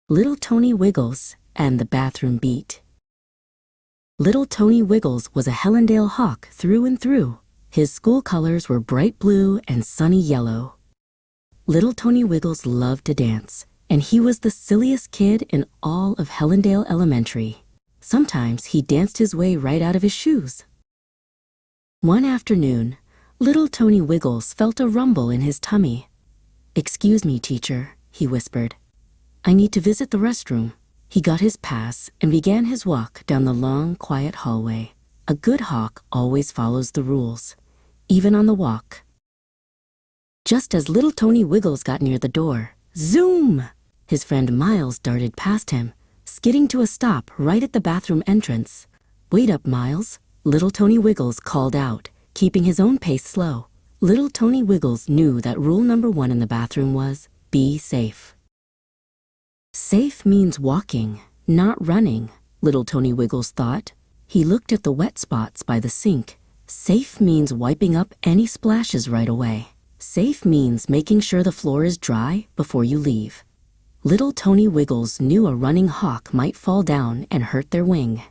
Little Tony Wiggles and the Bathroom Beat. Little Tony Wiggles was a Hellendale hawk through and through. His school colors were bright blue and sunny yellow. Little Tony Wiggles loved to dance, and he was the silliest kid in all of Hellendale Elementary. Sometimes he danced his way right out of his shoes. One afternoon, little Tony Wiggles felt a rumble in his tummy. "Excuse me, teacher," he whispered. "I need to visit the restroom." He got his pass and began his walk down the long, quiet hallway. A good hawk always follows the rules, even on the walk. Just as little Tony Wiggles got near the door, zoom! His friend Miles darted past him, skidding to a stop right at the bathroom entrance. "Wait up, Miles," little Tony Wiggles called out, keeping his own pace slow. Little Tony Wiggles knew that rule number 1 in the bathroom was, be safe. Safe means walking, not running, little Tony Wiggles thought. He looked at the wet spots by the sink. Safe means wiping up any splashes right away. Safe means making sure the floor is dry before you leave. Little Tony Wiggles knew a running hawk might fall down and hurt their wing.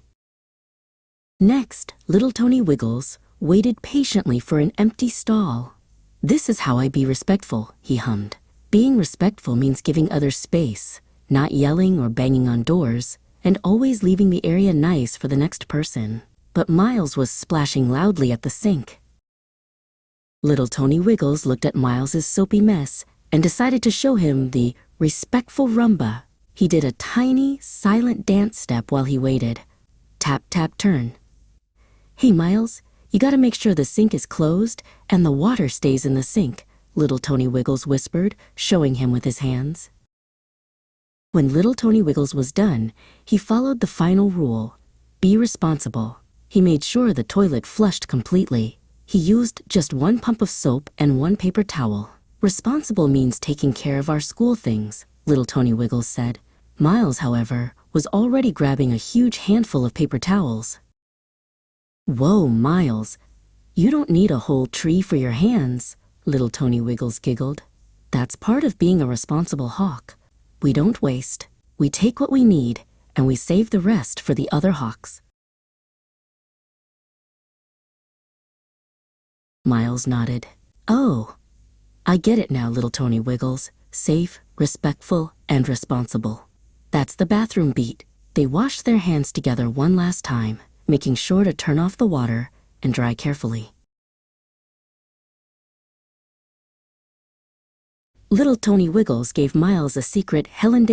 Next, little Tony Wiggles waited patiently for an empty stall. "This is how I be respectful," he hummed. Being respectful means giving others space, not yelling or banging on doors, and always leaving the area nice for the next person. But Miles was splashing loudly at the sink. Little Tony Wiggles looked at Miles's soapy mess and decided to show him the respectful rumba. He did a tiny, silent dance step while he waited. Tap, tap, turn. "Hey, Miles, you gotta make sure the sink is closed and the water stays in the sink," little Tony Wiggles whispered, showing him with his hands. When little Tony Wiggles was done, he followed the final rule, be responsible. He made sure the toilet flushed completely. He used just 1 pump of soap and 1 paper towel. "Responsible means taking care of our school things," little Tony Wiggles said. Miles, however, was already grabbing a huge handful of paper towels. "Whoa, Miles, you don't need a whole tree for your hands," little Tony Wiggles giggled. "That's part of being a responsible hawk. We don't waste, we take what we need, and we save the rest for the other hawks." Miles nodded. "Oh, I get it now, little Tony Wiggles. Safe, respectful, and responsible. That's the bathroom beat." They washed their hands together one last time, making sure to turn off the water and dry carefully. Little Tony Wiggles gave Miles a secret Hellendale